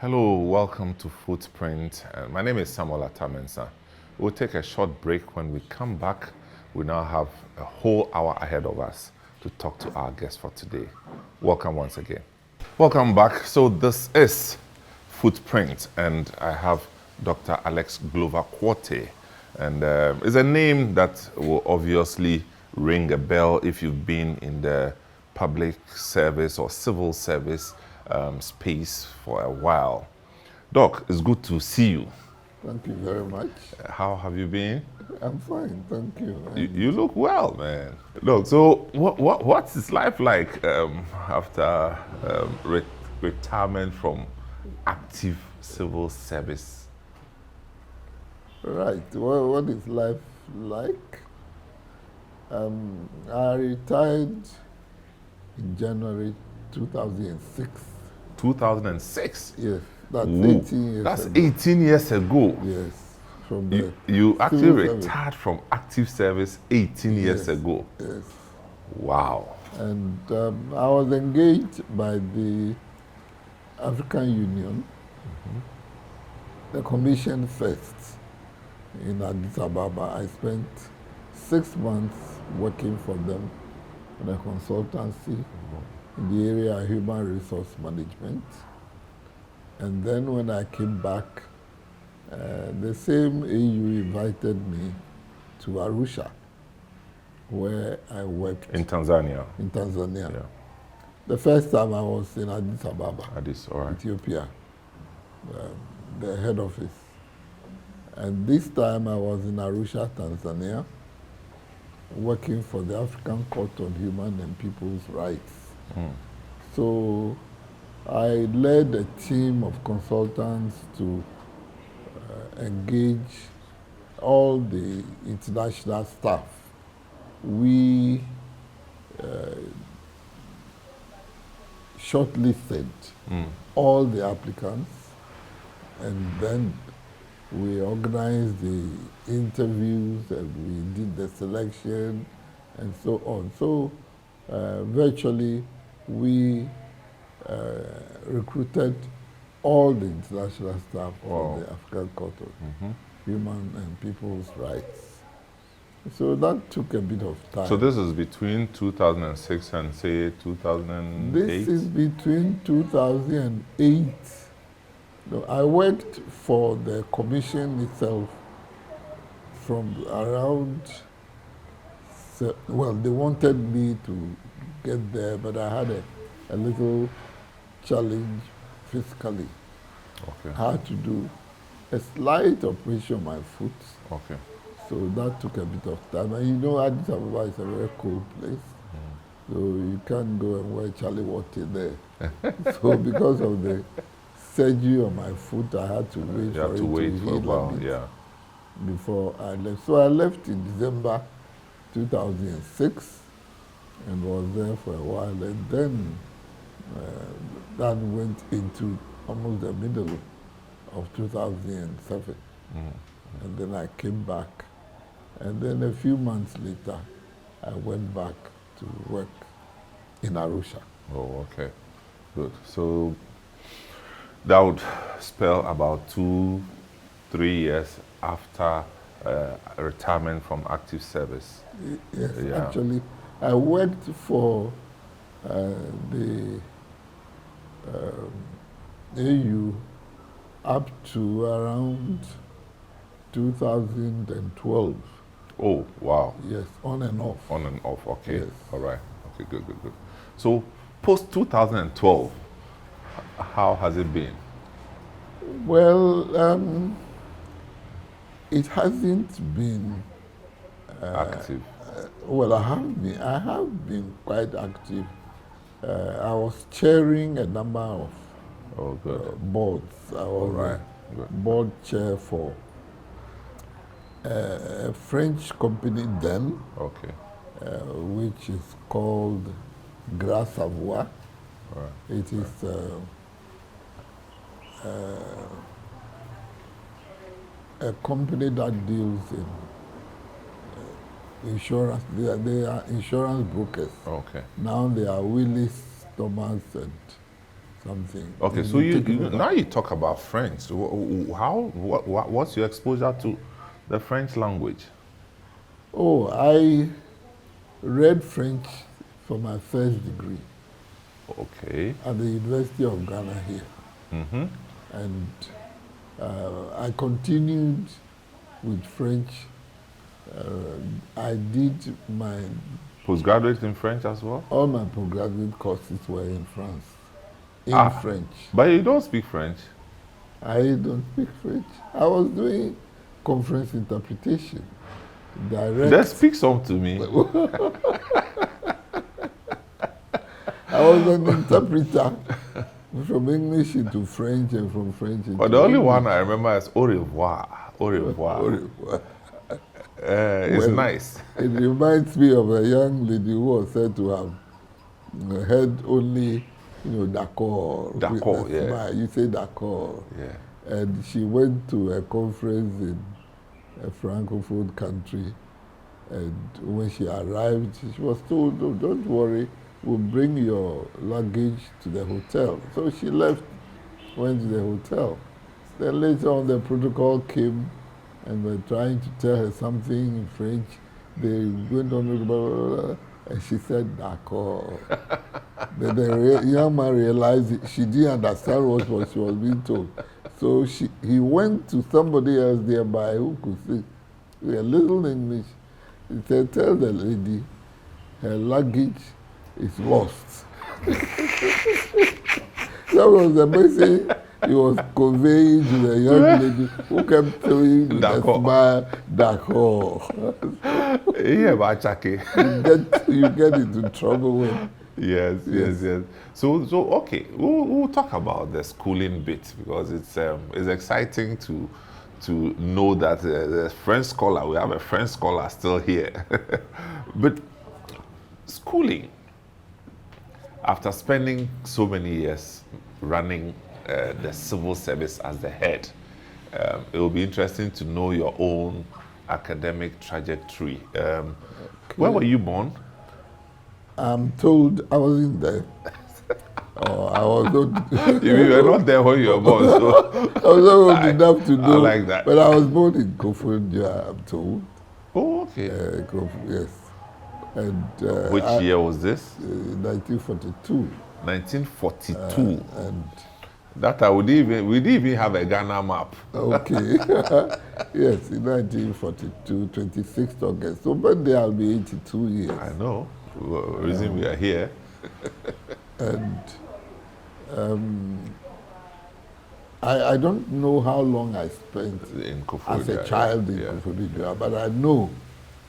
Hello, welcome to FootPrint. My name is Samuel Atamensa. We'll take a short break. When we come back, we now have a whole hour ahead of us to talk to our guest for today. Welcome once again. Welcome back. So this is FootPrint, and I have Dr. Alex Glover Quartey. And it's a name that will obviously ring a bell if you've been in the public service or civil service space for a while. Doc, it's good to see you. Thank you very much. How have you been? I'm fine, thank you. You look well, man. Look, so what's his life like after retirement from active civil service? Right, well, what is life like? I retired in January 2006. 2006? Yes, that's Ooh, 18 years that's ago. 18 years ago. Yes, from the You actually civil service. retired from active service 18 years Yes, ago. Yes, Wow. and I was engaged by the African Union, the Commission first in Addis Ababa. I spent 6 months working for them in a consultancy in the area of human resource management. And then when I came back, the same AU invited me to Arusha, where I worked In Tanzania. in Tanzania. Yeah. The first time I was in Addis Ababa, Addis, all right. Ethiopia, the head office. And this time I was in Arusha, Tanzania, working for the African Court on Human and People's Rights. So I led a team of consultants to engage all the international staff. We shortlisted all the applicants, and then we organized the interviews and we did the selection and so on. So virtually we recruited all the international staff for the African Court of Human and People's Rights. So that took a bit of time. So this is between 2006 and say 2008? This is between 2008. No, I worked for the commission itself from around, well, they wanted me to get there, but I had a little challenge physically. Okay. I had to do a slight operation on my foot, Okay. so that took a bit of time. And you know, Addis Ababa is a very cold place, so you can't go and wear Charlie Water there. So because of the surgery on my foot, I had to wait You for have it to wait to for a heal while, bit yeah. before I left. So I left in December 2006 and was there for a while, and then that went into almost the middle of 2007. And then I came back, and then a few months later I went back to work in Arusha. Oh, okay. Good. So that would spell about 2-3 years after retirement from active service. Yes, Yeah. actually, I worked for the AU up to around 2012. Oh, wow. Yes, on and off. On and off, okay. Yes. All right. Okay, good. So post 2012, how has it been? Well, it hasn't been Active. well. I have been quite active. I was chairing a number of Oh, good. boards. I was right. a Good. board chair for a French company then, Okay. which is called Gras Savoie. All right. It is a company that deals in insurance. They are insurance brokers. Okay. Now they are Willis, Thomas, and something. Okay, so now you talk about French. What's your exposure to the French language? Oh, I read French for my first degree Okay. at the University of Ghana here. Mm-hmm. And I continued with French. I did Postgraduate in French as well? all my postgraduate courses were in France, French. But you don't speak French? I don't speak French. I was doing conference interpretation. Direct. Then speak some to me. I was an interpreter from English into French and from French into But the only English. one I remember is au revoir. Au revoir. Au revoir. It's Well, nice. It reminds me of a young lady who was said to have heard only, d'accord. D'accord, With a yeah. smile. You say d'accord. Yeah. And she went to a conference in a Francophone country. And when she arrived, she was told, "No, don't worry, we'll bring your luggage to the hotel." So she left, went to the hotel. Then later on, the protocol came and were trying to tell her something in French. They went on, blah, blah, blah, and she said, d'accord. Then the young man realized she didn't understand what she was being told. So he went to somebody else nearby who could speak a little English. He said, "Tell the lady her luggage is lost." That was the message he was conveying to the young lady who kept telling with a smile, d'accord. Yeah, but Chake. You get into trouble when... Yes. So okay, we'll talk about the schooling bit because it's exciting to know that the French scholar, we have a French scholar still here. But schooling, after spending so many years running the civil service as the head, it will be interesting to know your own academic trajectory. Where were you born? I'm told I wasn't there. I was not... You were not there when you were born, so... I was not old enough to know. I like that. But I was born in Koforidua, I'm told. Oh, okay. Yes. And Which year was this? 1942. 1942. And That time we didn't even have a Ghana map. okay. Yes, in 1942, 26th August. So by then I'll be 82 years. I know. The reason we are here. And I don't know how long I spent In as a child in Koforidua, but I know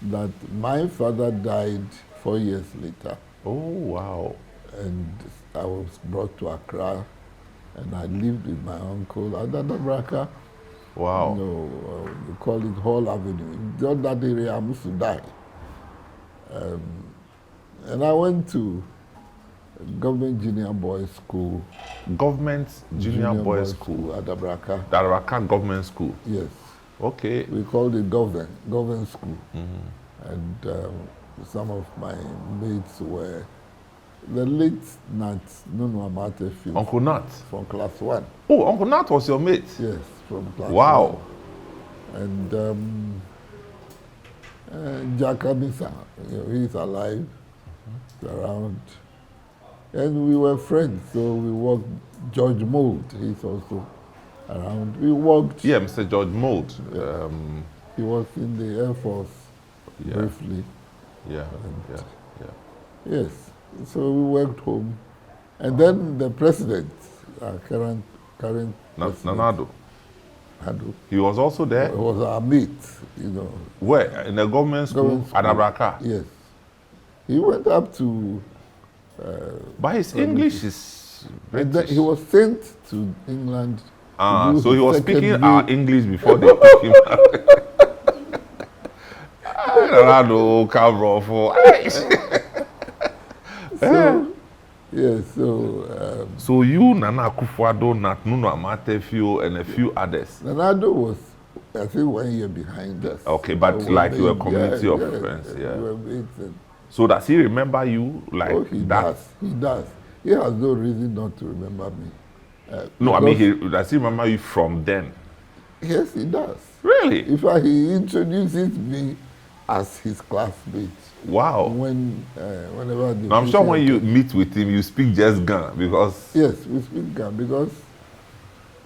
that my father died 4 years later. Oh, wow. And I was brought to Accra, and I lived with my uncle at Adabraka. Wow. We call it Hall Avenue. In that area, I used to die. And I went to Government Junior Boys School. Government Junior Boys School. At Adabraka. Daraka Government School. Yes. Okay. We called it Government School. Mm-hmm. And some of my mates were the late Nat Nunu Amatefi. Uncle Nat? From class 1. Oh, Uncle Nat was your mate? Yes, from class 1. Wow. And Jack Abisa, he's alive, around. And we were friends, so we worked. George Mould, he's also around. We worked. Yeah, Mr. George Mould. He was in the Air Force briefly. Yeah. Yes, so we worked home. And then the president, our current president, Nanado. Hadu. He was also there? He was our mate, Where? In the government school? At Abraka? Yes. He went up to... but his English is British. He was sent to England. So he was speaking our English before they took him out. I don't know, camera for... So you, Nana Akufo-Addo, Nat Nunu Amatefi, and a few others. Nanado was, I think, 1 year behind us. Okay, but so like you were a community of friends, We were mates. So does he remember you like he that? He does. he has no reason not to remember me. No, I mean, because- does he remember you from then? Yes, he does. Really? In fact, he introduces me as his classmate. Wow. Whenever the Now, I'm sure official when you came- meet with him, you speak just Ghana because. Yes, we speak Ghana because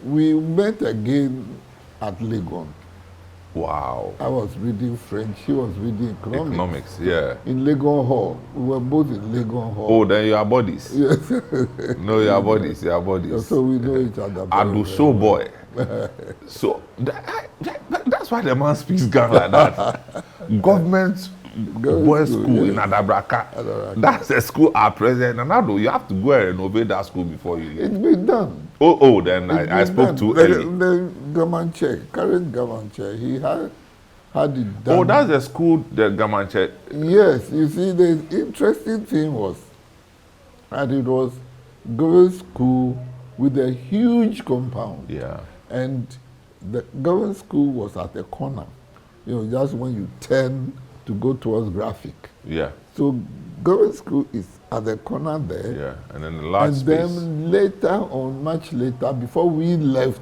we met again at Legon. Wow. I was reading French, he was reading economics. Economics, yeah. In Legon Hall. We were both in Legon Hall. Oh, then you are bodies. Yes. No, you are bodies. You are bodies. So we know each other. I do show boy. So that's why the man speaks Ghana like that. Government boys school in Adabraka. That's a school at present. And now you have to go and renovate that school before you leave. It's been done. Oh, then I spoke too early. The government chair, current government chair, he had it done. Oh, that's the school, the Gamanche. Yes, you see, the interesting thing was that it was government school with a huge compound. Yeah. And the government school was at the corner. You know, just when you turn to go towards graphic. Yeah. So government school is at the corner there. Yeah. And then the large And space. then later on, much later, before we left,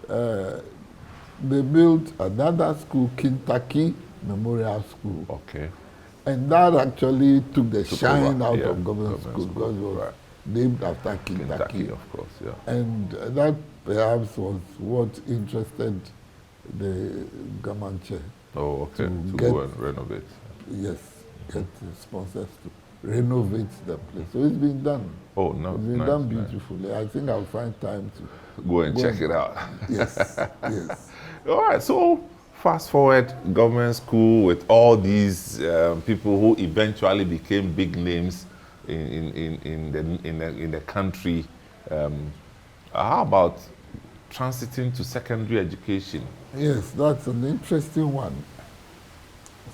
they built another school, Kentucky Memorial School. Okay. And that actually took the shine over, out yeah, of government school because it was right. named after Kentucky. Kentucky, of course, yeah. And that perhaps was what interested the Gamanche. Oh, okay. To get- go and renovate. Yes, get the sponsors to renovate the place. So it's been done. Oh, no. It's been nice, done nice. beautifully. I think I'll find time to. Go and check it out. Yes, yes. All right, so fast forward, government school with all these people who eventually became big names in the country. How about transiting to secondary education? Yes, that's an interesting one.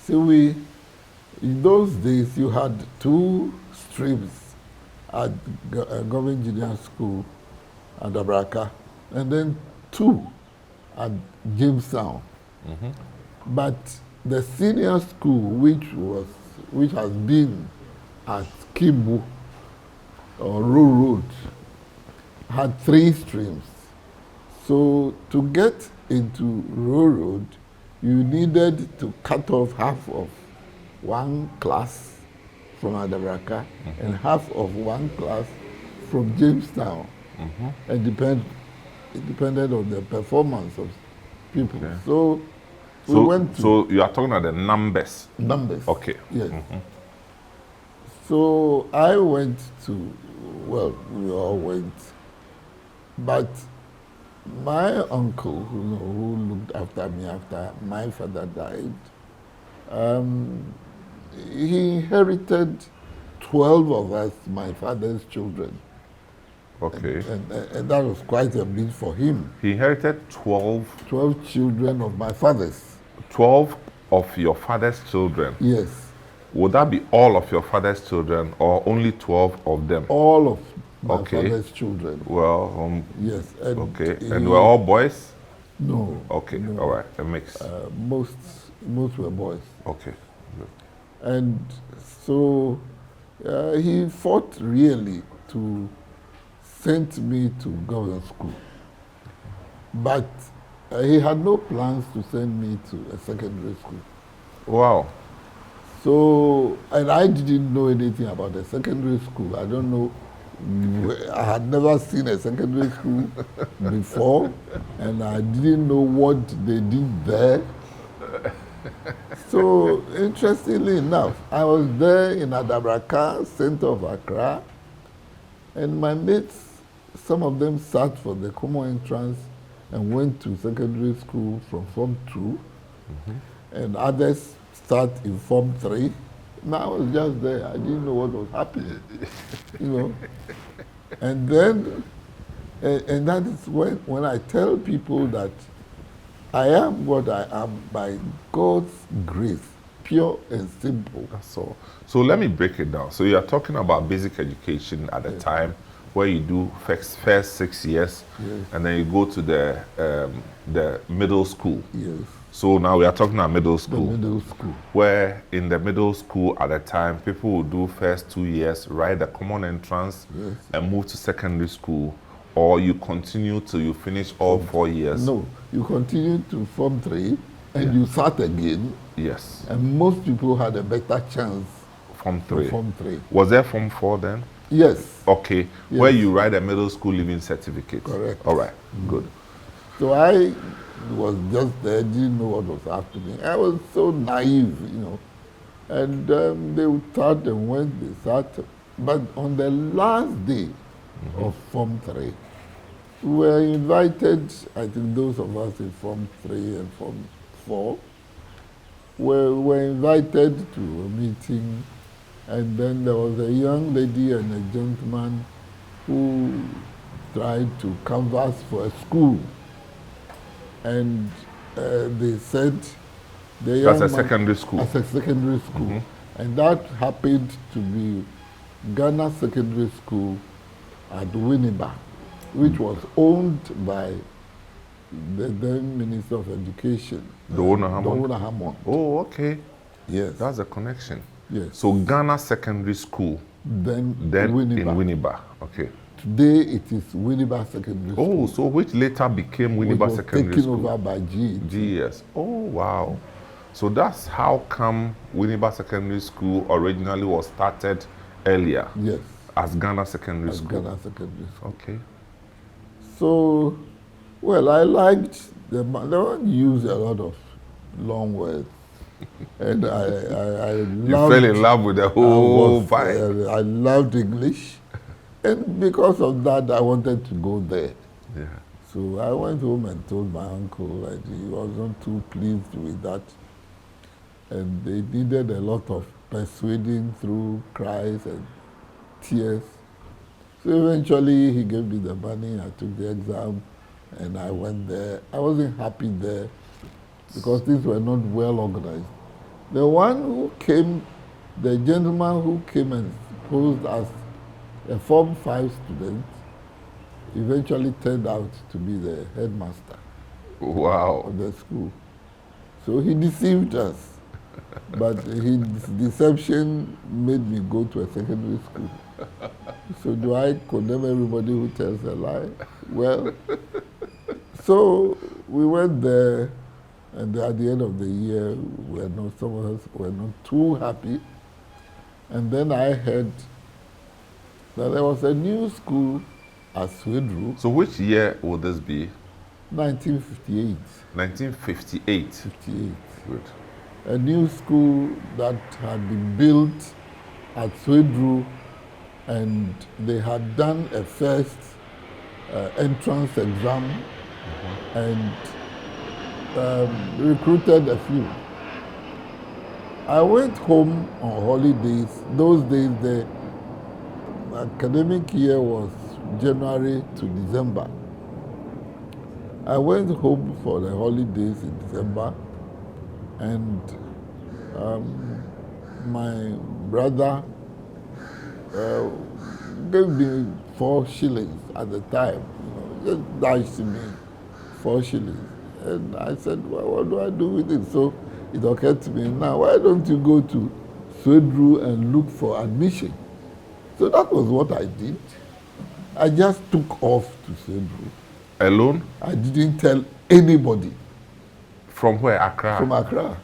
See, in those days, you had two streams at Government Junior School at Abraka, and then two at Jamestown. But the senior school, which has been at Kimbu or Row Road, had three streams. So to get into Row Road, you needed to cut off half of one class from Adabraka and half of one class from Jamestown. It depended on the performance of people. Okay. So we went to So you are talking about the numbers. numbers. Okay. Yes. So I went to, well, we all went, but my uncle, who looked after me after my father died, he inherited 12 of us, my father's children. Okay. And that was quite a bit for him. He inherited 12 12 children of my father's. of your father's children. Yes. Would that be all of your father's children or only 12 of them? All of my Okay. father's children. Well, Yes. And okay. he- And we're all boys? No. Okay, no. all right, a mix. Most were boys. Okay, good. And so he fought really to send me to government school. But he had no plans to send me to a secondary school. Wow. So, and I didn't know anything about a secondary school. I don't know. I had never seen a secondary school before, and I didn't know what they did there. So, interestingly enough, I was there in Adabraka, center of Accra, and my mates, some of them sat for the common entrance and went to secondary school from Form 2, and others start in Form 3. Now I was just there. I didn't know what was happening, And then, and that is when I tell people that I am what I am by God's grace, pure and simple. That's all. So let me break it down. So you are talking about basic education at the time where you do first 6 years, Yes. and then you go to the middle school. Yes. So now we are talking about middle the school. middle school. Where in the middle school at the time, people would do first 2 years, write the common entrance, Yes. and move to secondary school, or you continue till you finish all 4 years. No, you continue to Form 3 and Yeah. you start again, Yes, and most people had a better chance Form for 3. Form 3. Was there Form 4 then? Yes, Okay, Yes. where you write a middle school leaving certificate. Correct. All right, good. so I was just there, didn't know what was happening. I was so naive, And they would start and when they start, but on the last day of Form 3, we were invited, I think those of us in Form 3 and Form 4, were invited to a meeting, and then there was a young lady and a gentleman who tried to canvass for a school. And they said the young That's a man- secondary school. as a secondary school. And that happened to be Ghana Secondary School at Winneba, which was owned by the then Minister of Education, Dona Hammond? Dona Hammond. Oh, okay. Yes. That's a connection. Yes. So Ghana Secondary School, then then Winneba. in Winneba. Okay. Today it is Winneba Secondary School. Oh, so which later became which Winneba was Secondary taken School? over by GET. GS. Oh, wow. So that's how come Winneba Secondary School originally was started earlier Yes, as Ghana Secondary as School. Ghana Secondary School. Okay. So, well, I liked the one used a lot of long words, and I You loved. fell in love with the whole vibe. I loved English, and because of that, I wanted to go there. Yeah. So I went home and told my uncle, and he wasn't too pleased with that. And they needed a lot of persuading through cries and tears. So eventually he gave me the money, I took the exam, and I went there. I wasn't happy there because things were not well organized. The one who came, the gentleman who came and posed as a Form 5 student, eventually turned out to be the headmaster Wow. of the school. So he deceived us. But his deception made me go to a secondary school. So do I condemn everybody who tells a lie? Well, so we went there, and at the end of the year, some of us were not too happy. And then I heard that there was a new school at Swedru, So which year will this be? 1958. 1958. 58. Good. A new school that had been built at Swedru, and they had done a first entrance exam and recruited a few. I went home on holidays. Those days, the academic year was January to December. I went home for the holidays in December, and my brother gave me 4 shillings at the time, just dashed me 4 shillings. And I said, well, what do I do with it? So it occurred to me, now, why don't you go to Swedru and look for admission? So that was what I did. I just took off to Swedru. Alone? I didn't tell anybody From where? Accra? from Accra.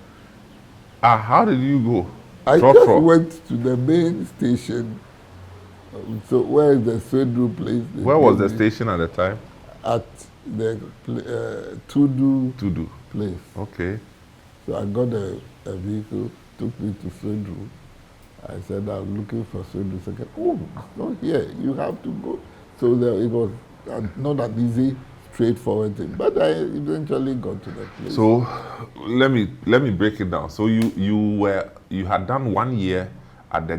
How did you go? I From- just from? went to the main station. So where is the Swedru place? They Where was the gave me station at the time? At the Tudu Tudu. place. Okay. So I got a vehicle, took me to Swedru. I said, I'm looking for Swedru. Second, oh, it's not here. You have to go. So it was not an easy, straightforward thing. But I eventually got to the place. So let me break it down. So you had done 1 year at the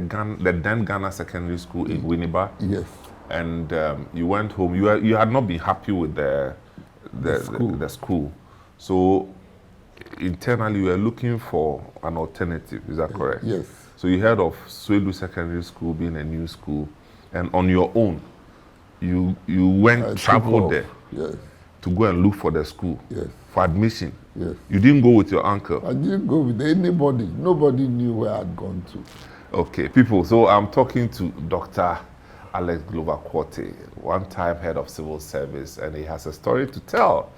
then Ghana Secondary School in Winneba, Yes. and you went home. You had not been happy with the school. So internally you were looking for an alternative. Is that correct? Yes. So you heard of Swedru Secondary School being a new school, and on your own, you I went took traveled off. there Yes. to go and look for the school? Yes. For admission? Yes. You didn't go with your uncle? I didn't go with anybody. Nobody knew where I'd gone to. Okay, people, so I'm talking to Dr. Alex Glover Quartey, one-time head of civil service, and he has a story to tell.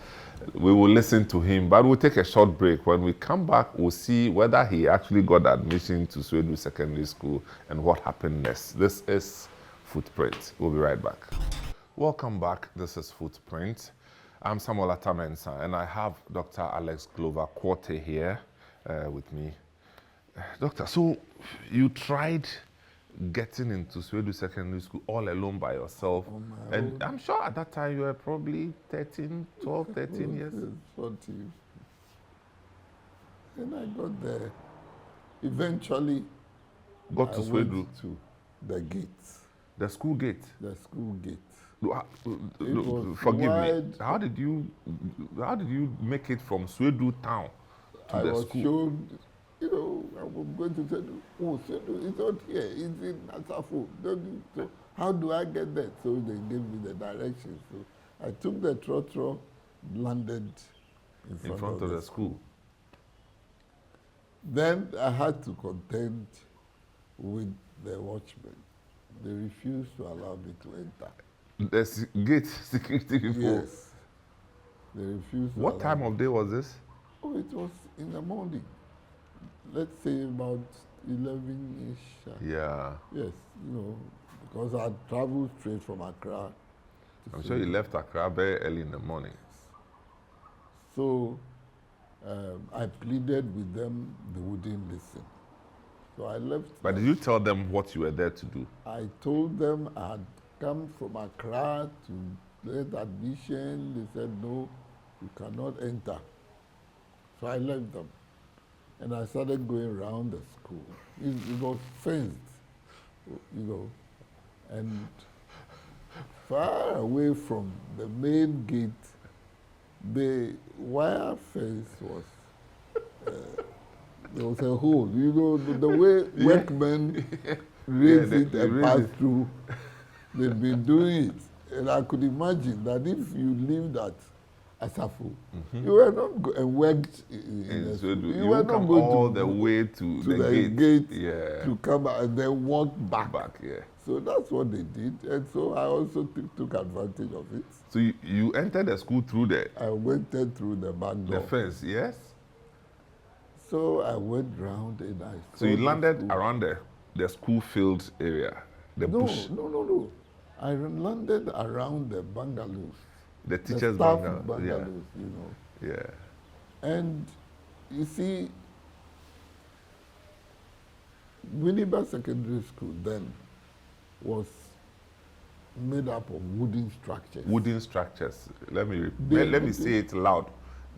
We will listen to him, but we'll take a short break. When we come back, we'll see whether he actually got admission to Swedu Secondary School and what happened next. This is FootPrints. We'll be right back. Welcome back. This is FootPrints. I'm Samuel Atamensa, and I have Dr. Alex Glover Quartey here with me. Doctor, so you tried getting into Swedu Secondary School all alone by yourself. And I'm sure at that time you were probably 12, 13 years. 14. And I got there. Eventually, Got to I Swedu. went to the gate. The school gate. The school gate. Forgive me. wide. How did you make it from Swedu town to I the was school? shown, I was going to say, oh, Swedu, it's not here, it's in Asafo. So how do I get there? So they gave me the directions. So I took the trotro, landed in front of the school. Then I had to contend with the watchmen. They refused to allow me to enter. The gate security people? Yes. They refused to What allow time me. of day was this? Oh, it was in the morning. Let's say about 11-ish. Yeah. Yes, because I traveled straight from Accra. I'm sure you left Accra very early in the morning. So I pleaded with them, they wouldn't listen. So I left. But did you tell them what you were there to do? I told them I had come from Accra to get admission. They said, no, you cannot enter. So I left them. And I started going around the school. It was fenced, and far away from the main gate, the wire fence was, there was a hole. The way workmen raise it and pass through, they've been doing it. And I could imagine that if you lived at Asafo, you were not and worked in the school. You were were not come going all to the way to the gate yeah. to come out and then walk back. Yeah. So that's what they did, and so I also took advantage of it. So you entered the school through I went through the back door. the fence, yes? So I went round and I saw So you the landed school. around the school field area, the bush, No. I landed around the bungalows. the teachers' staff bungalow. Yeah. Yeah. And you see, Winneba Secondary School then was made up of wooden structures. Wooden structures. Let me They- say it loud.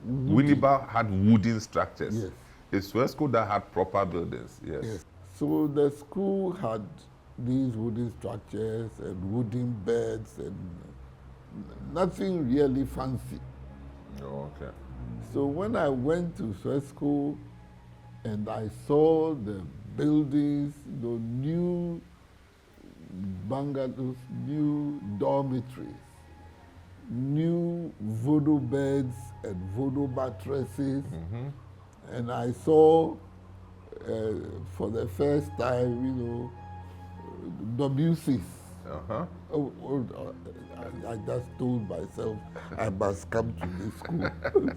Winneba had wooden structures. Yes. It's a school that had proper buildings. Yes. Yes. So the school had these wooden structures and wooden beds and nothing really fancy. Oh, okay. So when I went to Swiss school and I saw the buildings, the new bungalows, new dormitories, new voodoo beds and voodoo mattresses, and I saw for the first time, WCs. Uh-huh. I just told myself I must come to this school.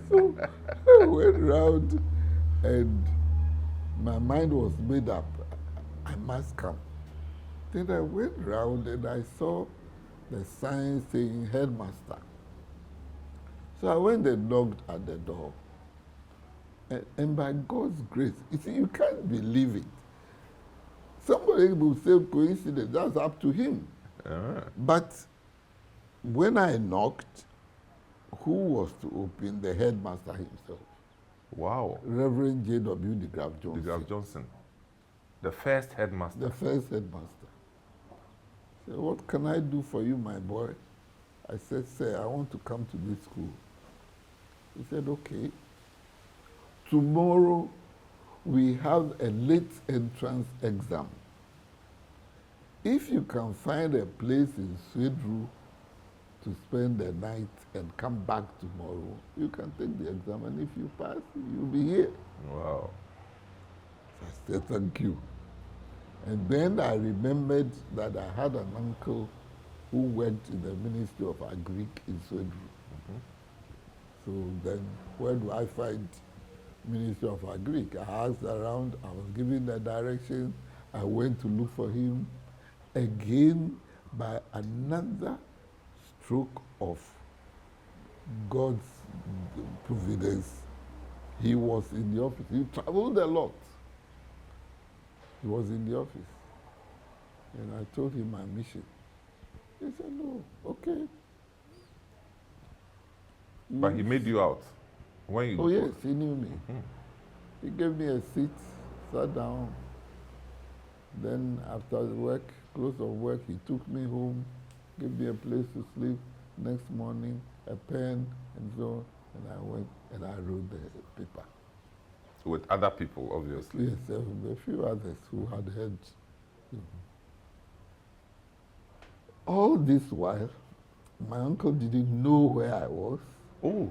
So I went round and my mind was made up. I must come. Then I went round and I saw the sign saying headmaster. So I went and knocked at the door. And by God's grace, you see, you can't believe it. Somebody will say coincidence, that's up to him. But when I knocked, who was to open? The headmaster himself. Wow. Reverend J.W. de Graaf Johnson. De Graaf Johnson. The first headmaster. The first headmaster. He said, what can I do for you, my boy? I said, sir, I want to come to this school. He said, okay. Tomorrow we have a late entrance exam. If you can find a place in Swedru to spend the night and come back tomorrow. You can take the exam, and if you pass, you'll be here. Wow. So I said, thank you. And then I remembered that I had an uncle who worked in the Ministry of Agric in Sweden. So then, where do I find Ministry of Agric? I asked around, I was given the direction, I went to look for him. Again, by another stroke of God's providence, he was in the office. He traveled a lot. He was in the office. And I told him my mission. He said, no, okay. But he made you out when you. Oh, yes, he knew me. He gave me a seat, sat down. Then after work, close of work, he took me home, gave me a place to sleep. Next morning, a pen and so on. And I went and I wrote the paper. With other people, obviously. Yes, a few others who had heard. All this while, my uncle didn't know where I was. Oh.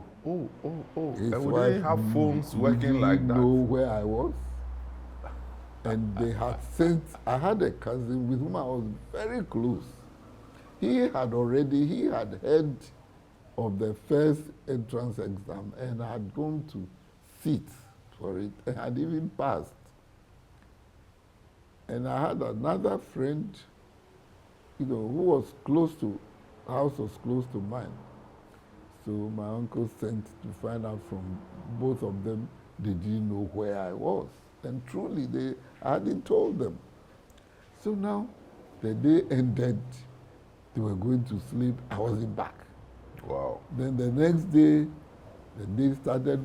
His And we wife didn't have phones working didn't like that. know where I was. And they had sent, I had a cousin with whom I was very close. He had heard of the first entrance exam and had gone to sit for it and had even passed. And I had another friend, who was house was close to mine. So my uncle sent to find out from both of them, they didn't know where I was. And truly, I hadn't told them. So now, the day ended, they were going to sleep, I wasn't back. Wow. Then the next day, the day started,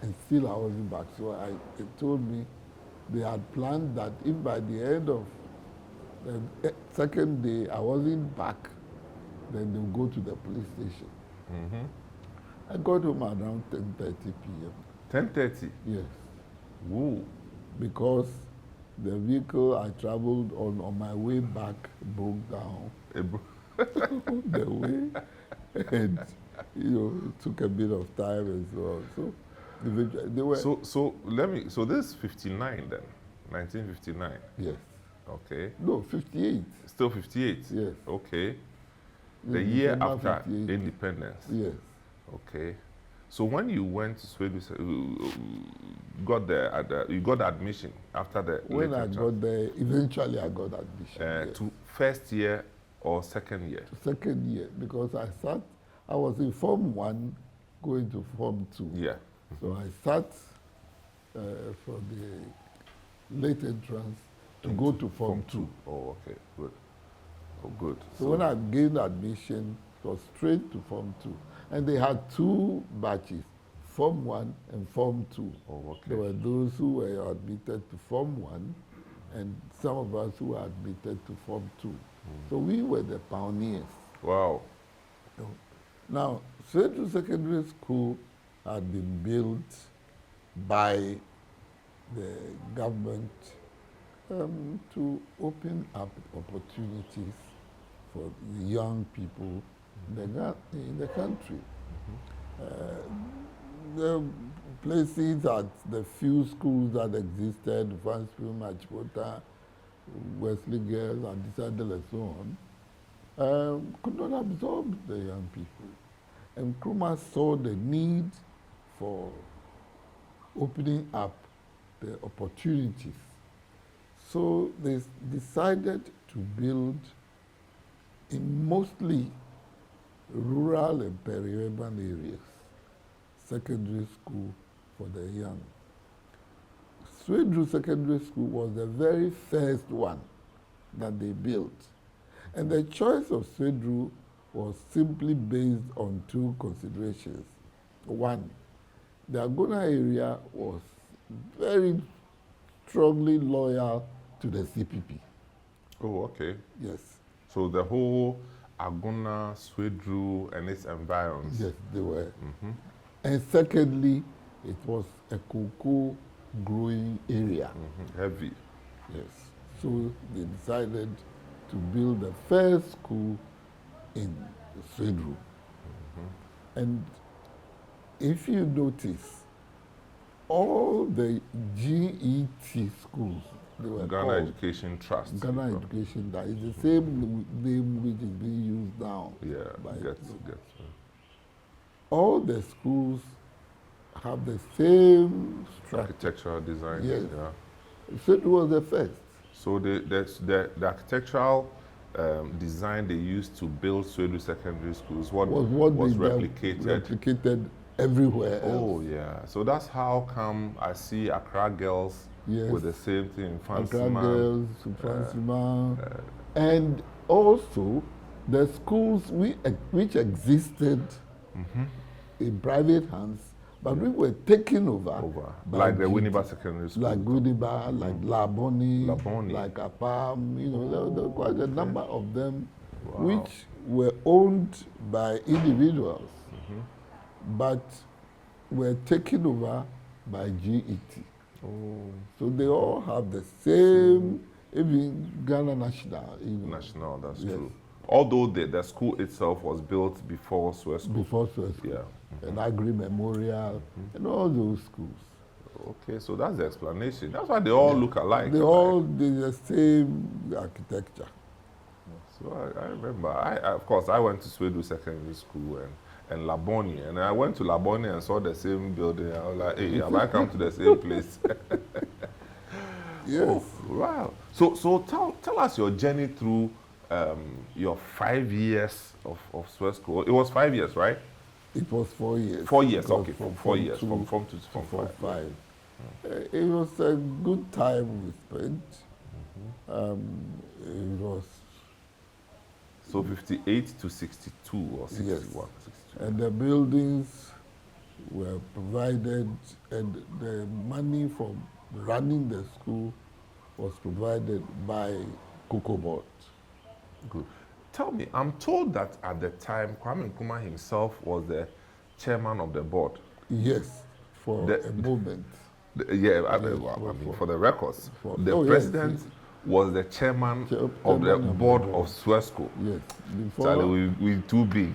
and still I wasn't back. So they told me they had planned that if by the end of the second day I wasn't back, then they'll go to the police station. I got home around 10:30 p.m. 10:30. Yes. Woo. Because the vehicle I traveled on my way back broke down on the way, and it took a bit of time and so on. So eventually they were. So this is 59 then, 1959. Yes. Okay. No, 58. Still 58. Yes. Okay. In The year December after 58. independence. Yes. Okay. So when you went to Sweden, you got the admission after the. When late I entrance? got there, eventually I got admission. Yes. To first year or second year? Second year, because I was in Form 1 going to Form 2. Yeah. So I sat for the late entrance to go to Form 2. Oh, okay, good. Oh, good. So when I gained admission, it was straight to Form 2. And they had two batches, Form 1 and Form 2. Oh, okay. There were those who were admitted to Form 1 and some of us who were admitted to Form 2. So we were the pioneers. Wow. Now, Central Secondary School had been built by the government to open up opportunities for the young people in the country. The places at the few schools that existed, Vansfield, Machipota, Wesley Girls, and Disadel and so on, could not absorb the young people. And Nkrumah saw the need for opening up the opportunities. So they decided to build in mostly rural and peri-urban areas, secondary school for the young. Sweden Secondary School was the very first one that they built. And the choice of Sweden was simply based on two considerations. One, the Agona area was very strongly loyal to the CPP. Oh, okay. Yes. So the whole Agona, Swedru, and its environs. Yes, they were. And secondly, it was a cocoa growing area. Heavy. Yes. So they decided to build the first school in Swedru. And if you notice, all the GET schools, they were Ghana called Education Trust. Ghana Education. That is the same name which is being used now. Yeah, by- gets. All the schools have the same structure. Architectural design. Yes. Yeah. Swedru was the first. So the architectural design they used to build Swedru secondary schools was they replicated everywhere else. Oh yeah, so that's how come I see Accra girls Yes. with the same thing, Accra girls, Fansima, and also the schools which existed in private hands, but we were taken over. by Like the GT. Winneba Secondary School. Like Winneba, like Laboni, Laboni. like Apam, there were quite a number of them Wow. which were owned by individuals, but were taken over by GET. So they all have the same, even Ghana National. National, that's Yes. true. Although the school itself was built before Suez School. Before Suez School. Yeah. And Agri Memorial, and all those schools. Okay, so that's the explanation. That's why they all look alike. They all did the same architecture. So I remember, of course, I went to Swedru Secondary School and Laboni, and I went to Laboni and saw the same building. I was like, hey, have I come to the same place? Yes. Oh, wow. So tell us your journey through your 5 years of Suez School. It was 5 years, right? It was 4 years. 4 years, Because okay, from 4 years, two from two to to from five. It was a good time we spent. It was, So 58 to 62 or 61. Yes. 62. and the buildings were provided, and the money from running the school was provided by Cocobot. Good. Tell me, I'm told that at the time, Kwame Nkrumah himself was the chairman of the board. Yes, for The- a moment. For the records, the yes, president yes. was the chairman of Chairman the of the board board. of Suezco. Yes, Charlie, we too big.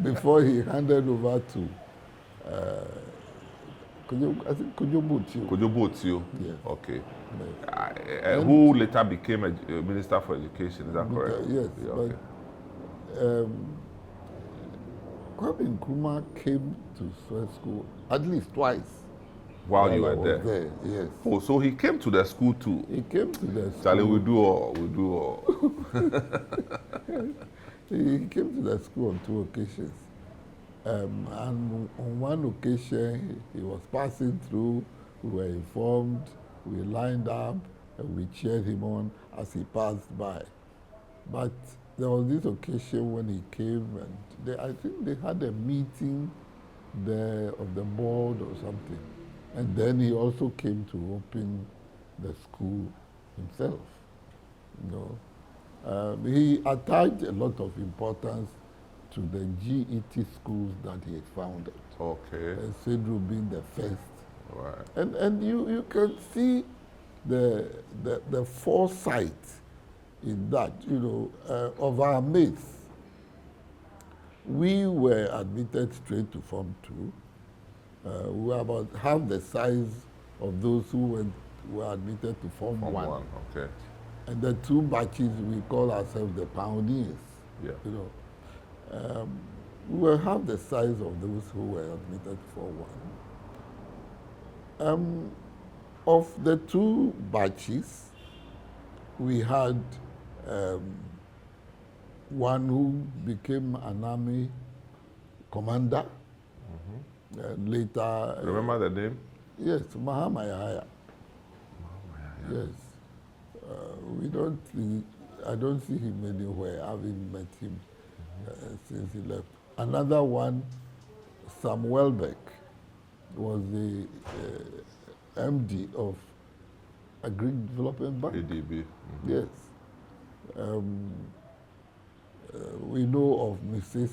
before he handed over to, I think Kojo Kojobo Otio. Yes. Okay. Yes. Who later became a minister for education, is that correct? Yes, Yeah, okay. but Kwame Nkrumah came to Suez School at least twice. While you I were was there. Yes. Oh, so he came to the school too. He came to the school. Charlie, we do all. He came to the school on 2 occasions. And on one occasion, he was passing through. We were informed, we lined up, and we cheered him on as he passed by. But there was this occasion when he came, and I think they had a meeting there of the board or something. And then he also came to open the school himself. He attached a lot of importance to the GET schools that he had founded. Okay. And Swedru being the first. Right. And you can see the foresight in that, of our mates. We were admitted straight to Form 2. We were about half the size of those who were admitted to Form 1. Okay. And the 2 batches, we call ourselves the pioneers. Yeah. We were half the size of those who were admitted to Form 1. Of the 2 batches, we had one who became an army commander. Later. Remember the name? Yes, Mahama Yahaya. Yes. I don't see him anywhere. I haven't met him since he left. Another one, Sam Welbeck, was the MD of Agri Development Bank. ADB. Yes. We know of Mrs.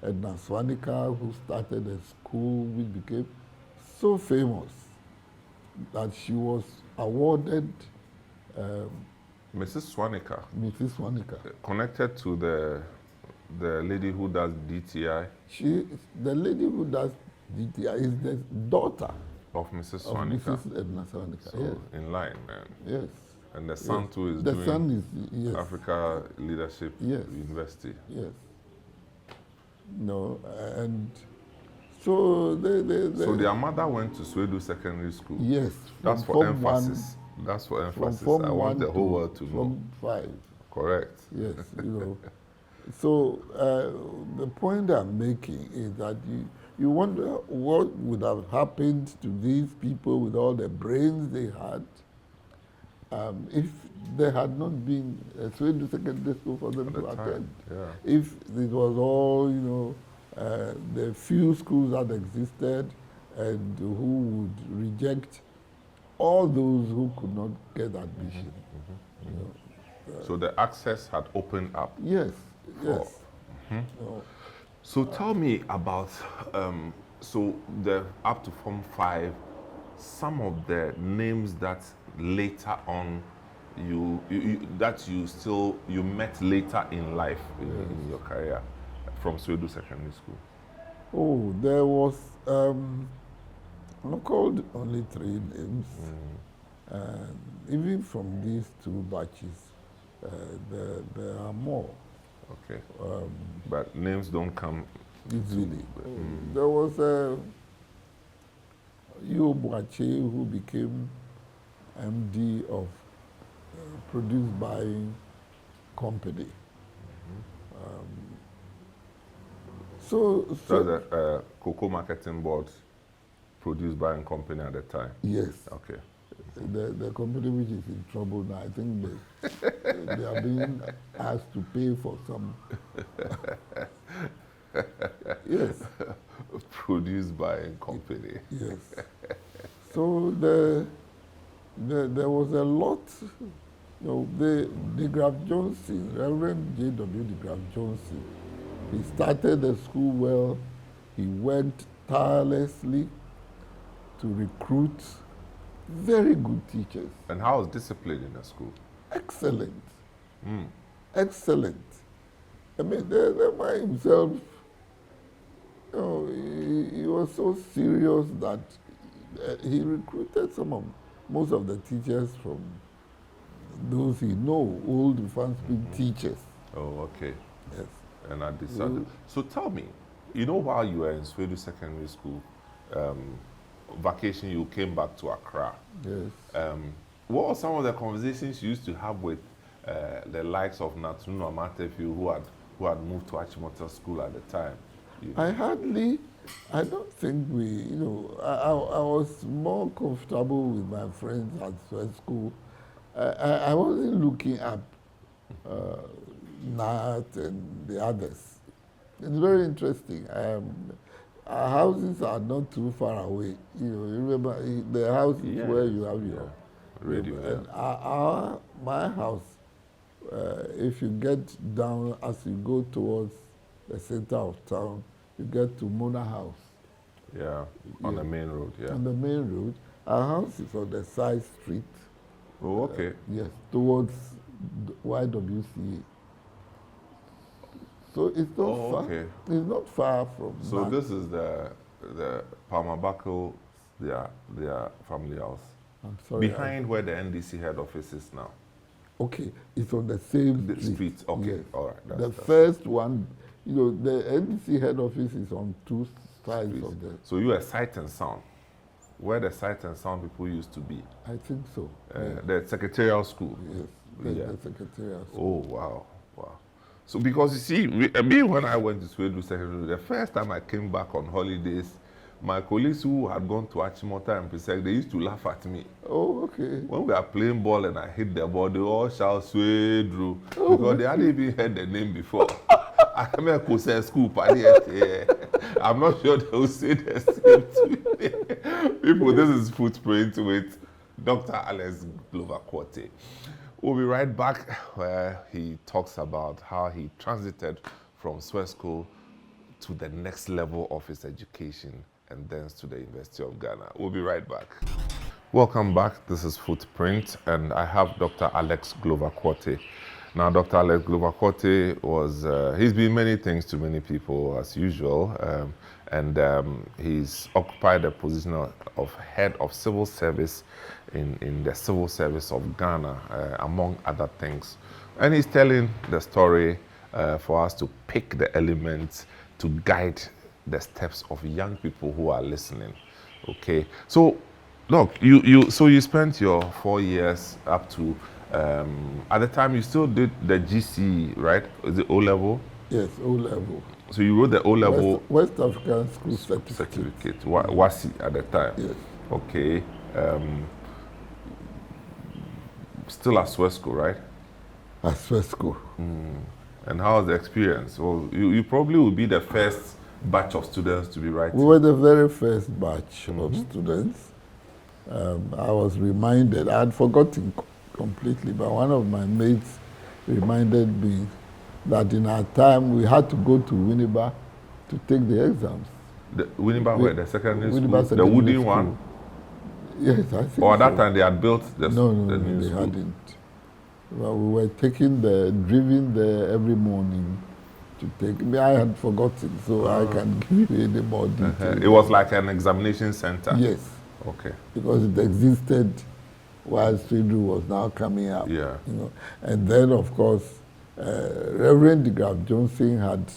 Edna Swanika, who started a school which became so famous that she was awarded Mrs. Swanika, Mrs. Swanika. connected to The lady who does DTI The lady who does DTI is the daughter of Mrs. of Swanika. Mrs. Edna Swanika. So Yes. in line, man. Yes. And the son Yes. too is The doing son is, yes. Africa Leadership Yes. University. Yes. No, and so So their mother went to Swedu Secondary School. yes. That's from for Form emphasis. One, That's for from emphasis. Form I want the one whole to world to know. Form 5. Correct. Yes, So the point I'm making is that you wonder what would have happened to these people with all the brains they had if there had not been a Swedu Secondary School for them to attend. Yeah. If it was all, the few schools that existed and who would reject all those who could not get admission. So the access had opened up. Yes, yes. So tell me about, so the up to Form 5, some of the names that later on you met later in life in your career from Swedu Secondary School. Oh, there was, I'm not called only 3 names. Even from these 2 batches, there are more. Okay. But names don't come easily. There was Yo Boache, who became MD of Produced Buying Company. So the Cocoa Marketing Board Produced Buying Company at the time. yes, Okay. the company which is in trouble now, I think they are being asked to pay for some. Yes. Produced Buying Company. Yes. So there was a lot. De Graaf Johnson, Reverend J.W. De Graaf Johnson, he started the school well. He worked tirelessly to recruit very good teachers. And how was discipline in the school? Excellent. Excellent. I mean, the man himself, he was so serious that he recruited most of the teachers from those he know, old Fanspeak teachers. Oh, okay. Yes. And I decided. So tell me, while you were in Swedu Secondary School, vacation, you came back to Accra. Yes. What were some of the conversations you used to have with the likes of Natunu Amatefu, who had moved to Achimota School at the time? I don't think I was more comfortable with my friends at Swedu School. I wasn't looking up Nat and the others. It's very interesting. Our houses are not too far away. You remember the house is where you have your radio. And my house, if you get down as you go towards the center of town, you get to Mona House. Yeah, on the main road. Yeah. On the main road, our house is on the side street. Oh, okay. Yes, towards YWCA. So it's not far. Okay. It's not far from. So this is the Palmer Buckle, their family house. I'm sorry. Behind where the NDC head office is now. Okay, it's on the same street. Okay, yes. all right. The first one, the NDC head office is on 2 sides streets. of the. So you are Sight and Sound, where the Sight and Sound people used to be. I think so. The secretarial school. Yes, the secretarial school. Oh wow. So because you see, me when I went to Swedu Secondary, the first time I came back on holidays, my colleagues who had gone to Achimota and Pisek, they used to laugh at me. Oh, okay. When we are playing ball and I hit the ball, they all shout Swedu because they hadn't even heard the name before. I came to school, I'm not sure they will say the same to me. People, this is Footprint with Dr. Alex Glover Quartey. We'll be right back where he talks about how he transited from Sweat School to the next level of his education and then to the University of Ghana. We'll be right back. Welcome back. This is Footprint, and I have Dr. Alex Glover Quartey. Now, Dr. Alex Glover Quartey he's been many things to many people as usual, and he's occupied the position of head of civil service in the civil service of Ghana, among other things. And he's telling the story for us to pick the elements to guide the steps of young people who are listening. Okay, so look, you spent your 4 years up to at the time you still did the GCE, right? Is it O level? Yes, O level. So you wrote the O level West African School Certificate. WASI at the time. Yes. Okay. Still at Swesco, right? At Swesco. And how was the experience? Well, you probably will be the first batch of students to be writing. We were the very first batch of students. I was reminded, I had forgotten completely, but one of my mates reminded me that in our time we had to go to Winneba to take the exams. The Winneba, where? The secondary school? Winneba The Secondary wooden School. one? Yes, I think Or at that so. time they had built the No, new they school? hadn't. Well, we were driven there every morning to take. I had forgotten, so I can give you any more details. It was like an examination center? Yes, Okay. because it existed while Swidru was now coming up. Yeah. You know, and then of course, Reverend de Graaf Johnson had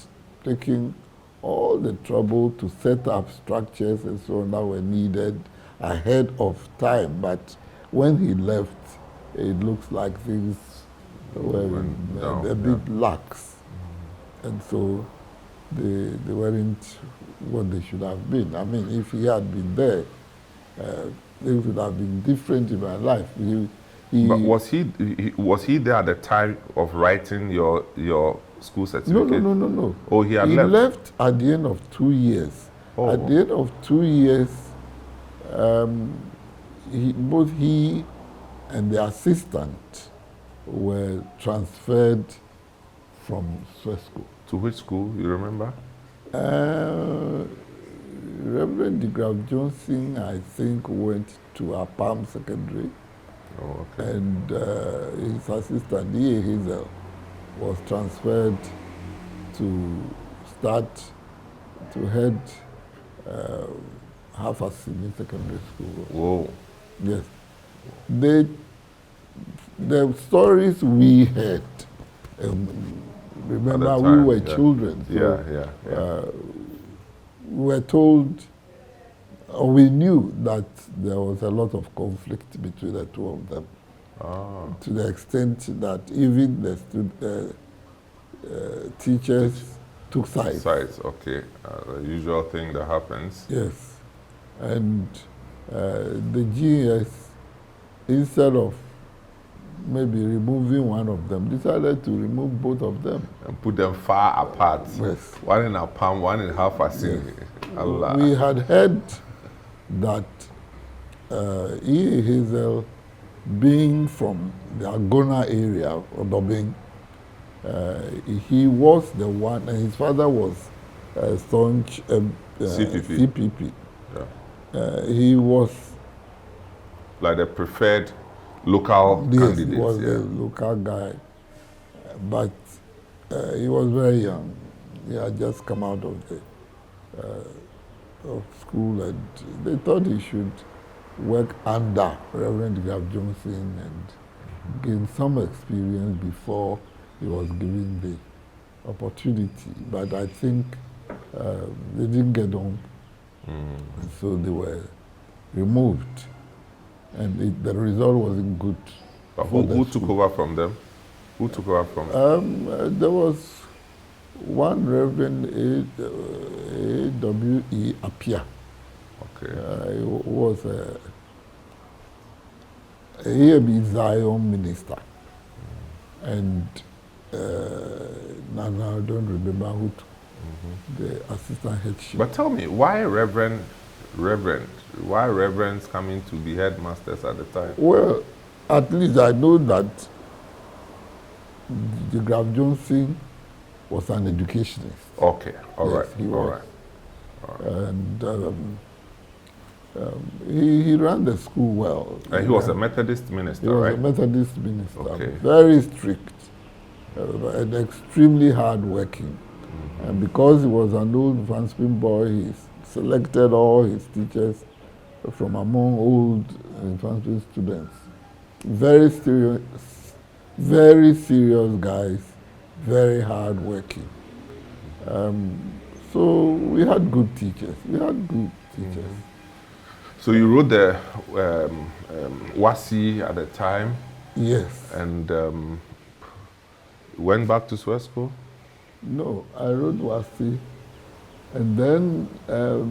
taken all the trouble to set up structures and so on that were needed ahead of time. But when he left, it looks like things were Went down, a bit lax. And so they weren't what they should have been. I mean, if he had been there, things would have been different in my life. But was he there at the time of writing your school certificate? No. Oh, he had He left. left at the end of 2 years. Oh. At the end of 2 years, both he and the assistant were transferred from Swesco. To which school, you remember? Reverend de Graaf Johnson, I think, went to Apam Secondary, Oh, okay. and his assistant, E.A. Hazel, was transferred to head Half-Assimi Secondary School. Whoa. Yes. The stories we heard, remember, At the we time, were yeah. children. So Yeah. we were told, or we knew that there was a lot of conflict between the two of them, to the extent that even the teachers took sides. Sides, okay. The usual thing that happens. Yes. And the GS, instead of maybe removing one of them, decided to remove both of them. And put them far apart. Yes. One in Apam, one in Half-Assimi. Allah. We had heard that E.A. Hazel, being from the Agona area, Odobing, he was the one, and his father was staunch CPP. Yeah. He was Like the preferred local candidate. he was yeah. a local guy, but he was very young. He had just come out of the of school, and they thought he should work under Reverend de Graaf Johnson and gain some experience before he was given the opportunity. But I think they didn't get on, and so they were removed, and the result wasn't good. But who took over from them? Who took over from them? There was one Reverend A.W.E. Apia. Okay. He was a AME Zion minister. And now I don't remember who took the assistant headship. But tell me, why Reverend? Why Reverends coming to be headmasters at the time? Well, at least I know that the Graaf Johnson was an educationist. Okay, all right, Yes, he all was. right. And he ran the school well. And he was a Methodist minister, He was right? a Methodist minister, Okay. very strict. and extremely hardworking. And because he was an old Van Spin boy, he selected all his teachers from among old Van Spin students. Very serious guys, very hardworking. So we had good teachers. So you wrote the WASI at the time Yes. and went back to Swiss school? No, I wrote Wasi. And then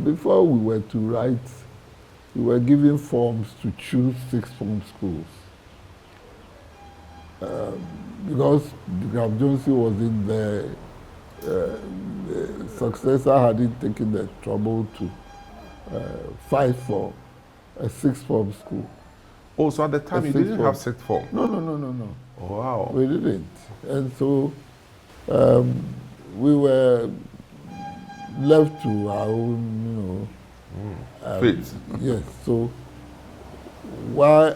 before we were to write, we were given forms to choose sixth form schools. Because Graf Jonesy was in there, the successor hadn't taken the trouble to fight for a sixth form school. Oh, so at the time you didn't have sixth form? No. Oh, wow. We didn't. And so we were left to our own, Fate. Yes. So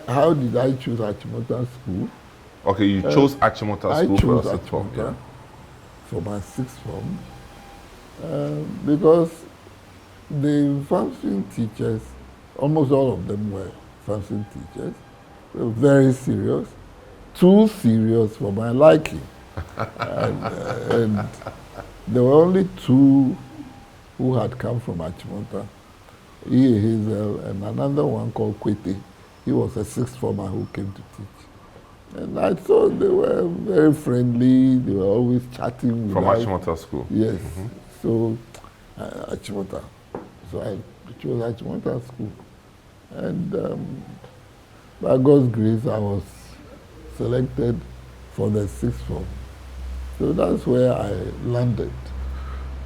how did I choose Achimota School? Okay, you chose Achimota School for your sixth form. Achimota for my sixth form because the function teachers, almost all of them were function teachers. They were very serious, too serious for my liking. and there were only two who had come from Achimota, E. Hazel and another one called Quartey. He was a sixth former who came to teach. And I thought they were very friendly. They were always chatting. From Achimota School? Yes. So, Achimota. So I chose Achimota School. And by God's grace, I was selected for the sixth form. So that's where I landed.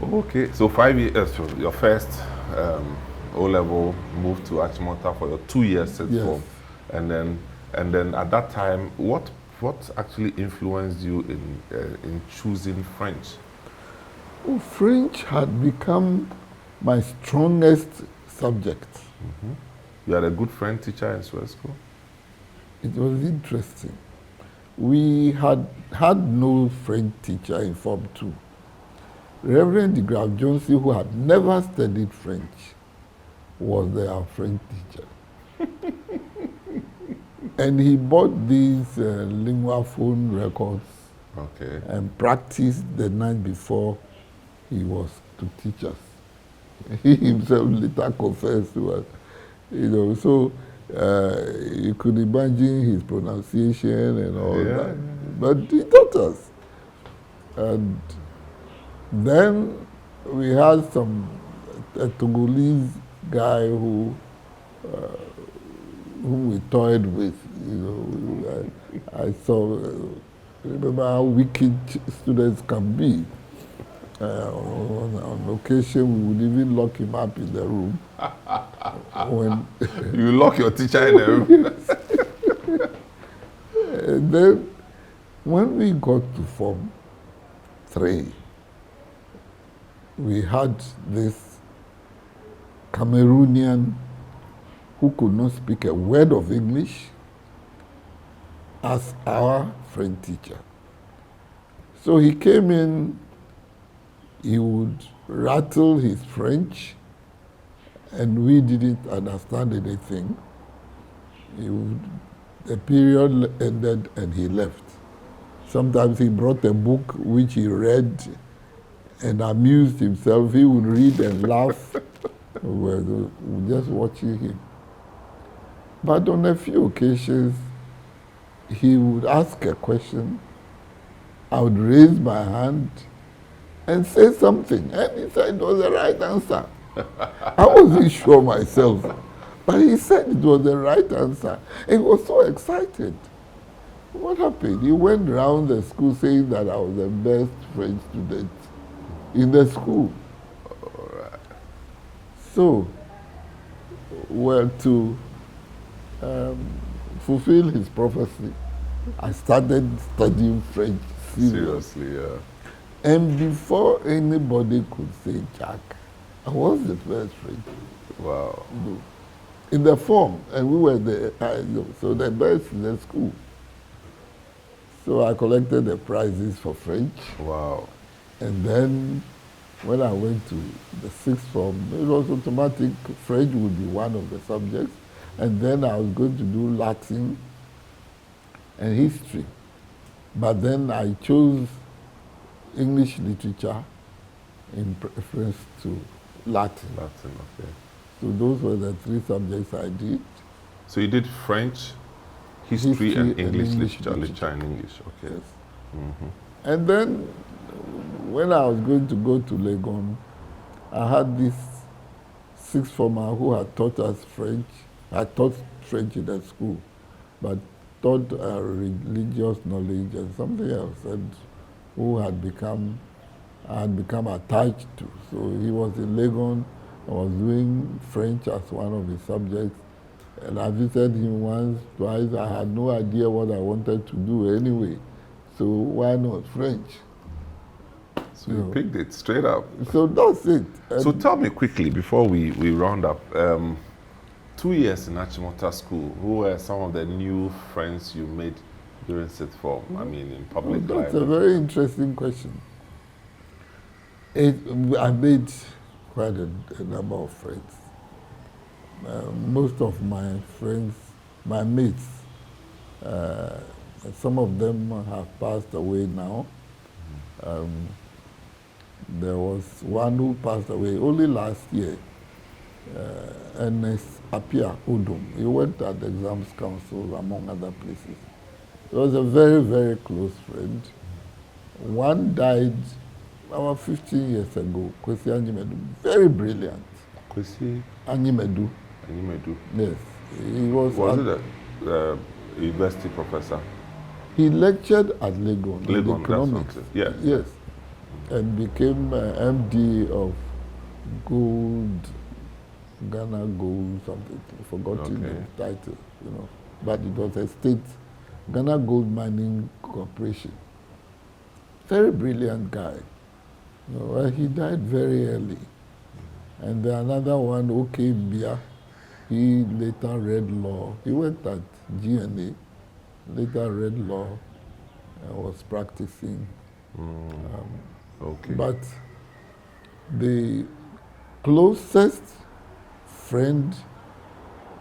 Okay, so 5 years, your first O-level moved to Achimota for your 2 years sixth form. And then at that time, what actually influenced you in choosing French? Oh, French had become my strongest subject. You had a good French teacher in Swiss school? It was interesting. We had no French teacher in Form 2. Reverend de Graf Jonesy, who had never studied French, was our French teacher. And he bought these linguaphone records and practiced the night before he was to teach us. He himself later confessed to us, so you could imagine his pronunciation and all that. But he taught us. And then we had a Togolese guy whom we toyed with. I saw, remember how wicked students can be. On occasion, we would even lock him up in the room. When you lock your teacher in the room? And then, when we got to Form 3, we had this Cameroonian who could not speak a word of English as our French teacher. So he came in, he would rattle his French, and we didn't understand anything. The period ended and he left. Sometimes he brought a book which he read and amused himself. He would read and laugh. We were just watching him. But on a few occasions, he would ask a question. I would raise my hand and say something. And he said it was the right answer. I wasn't sure myself. But he said it was the right answer. He was so excited. What happened? He went around the school saying that I was the best French student in the school. All right. So, well, to fulfill his prophecy, I started studying French seriously. Yeah. And before anybody could say Jack, I was the first French. Wow. In the form, and we were the best in the school. So I collected the prizes for French. Wow. And then when I went to the sixth form, it was automatic. French would be one of the subjects. And then I was going to do Latin and history. But then I chose English literature in preference to Latin. Latin, okay. So those were the three subjects I did. So you did French, history and English literature and English, okay. Yes. Mm-hmm. And then when I was going to go to Legon, I had this sixth former who had taught us French. I taught French in the school, but taught religious knowledge and something else, and who had become attached to. So he was in Legon. I was doing French as one of his subjects, and I visited him once, twice. I had no idea what I wanted to do anyway, so why not French? So you picked it straight up. So that's it. So tell me quickly, before we round up, 2 years in Achimota School, who were some of the new friends you made during sixth form? I mean, in public life. That's a very interesting question. I made quite a number of friends. Most of my friends, my mates, some of them have passed away now. There was one who passed away only last year, Ernest Apia Udom. He went at the exams council, among other places. He was a very, very close friend. One died about 15 years ago, Kwesi Anyimedu, very brilliant. Kwesi Anyimedu. Anyimedu. Yes. He was it a university professor? He lectured at Legon in economics. Yeah. Yes. And became MD of Ghana Gold something, forgotten the title, But it was a state, Ghana Gold Mining Corporation. Very brilliant guy. He died very early. And then another one, OK Bia, he later read law. He went at GNA, later read law, and was practicing. Okay. But the closest friend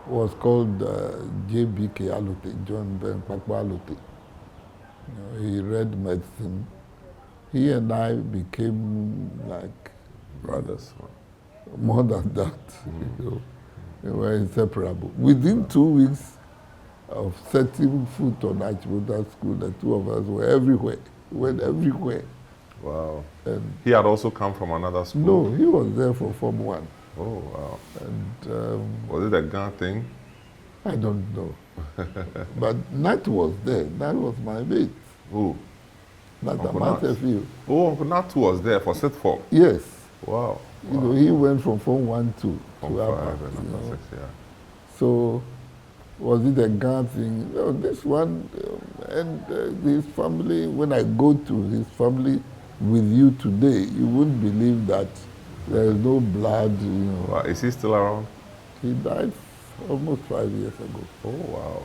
was called JBK Alote, John Ben Kwakwa Alote. He read medicine. He and I became like brothers. More than that. We were inseparable. Within 2 weeks of setting foot on Achimota School, the two of us were everywhere. We went everywhere. Wow. And he had also come from another school? No, he was there for Form 1. Oh, wow. And was it a Ghana thing? I don't know. But Nat was there. Nat was my mate. Who? Nat Amatefield. Oh, Uncle Nat was there for sixth form? Yes. Wow. He went from Form 1 to Form 5 and 6, yeah. So, was it a Ghana thing? No, this one, and his family, when I go to his family with you today, you wouldn't believe that there is no blood, Wow. Is he still around? He died almost 5 years ago. Oh, wow.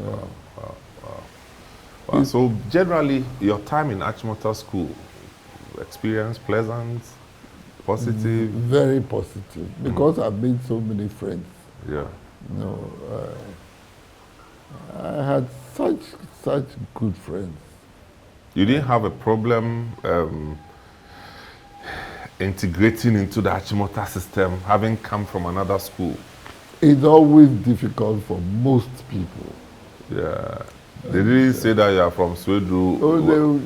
Yeah. Wow. So, generally, your time in Achimota School, experience pleasant, positive? Very positive, because I've made so many friends. Yeah. I had such good friends. You didn't have a problem integrating into the Achimota system, having come from another school? It's always difficult for most people. Yeah. They didn't say that you are from Swedru. Oh,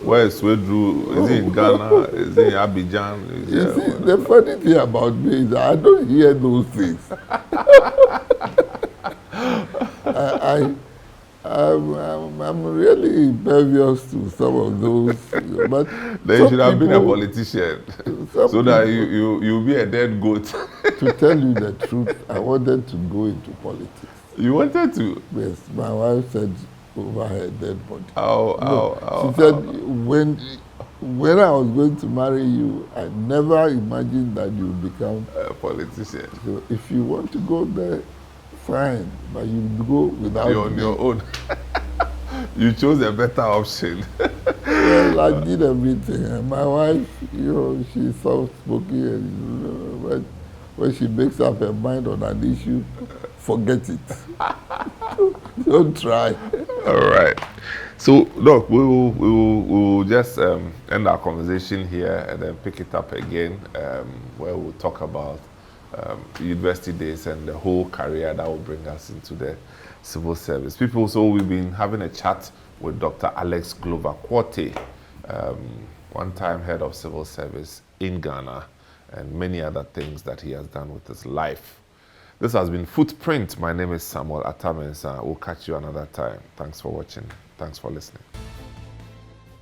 where is Swedru? Is it in Ghana? Is it in Abidjan? See, the funny thing about me is that I don't hear those things. I'm really impervious to some of those. But then you should have been a politician, so that you'll be a dead goat. To tell you the truth, I wanted to go into politics. You wanted to? Yes, my wife said over her dead body. She said when I was going to marry you, I never imagined that you would become a politician. So if you want to go there, fine, but you go without You're on your own. You chose a better option. Well, I did everything. And my wife, she's soft-spoken. And, when she makes up her mind on an issue, forget it. Don't try. All right. So, look, we will just end our conversation here and then pick it up again, where we'll talk about university days and the whole career that will bring us into the civil service. People, so we've been having a chat with Dr. Alex Glover Quartey, one-time head of civil service in Ghana, and many other things that he has done with his life. This has been Footprint. My name is Samuel Atamensa. We'll catch you another time. Thanks for watching. Thanks for listening.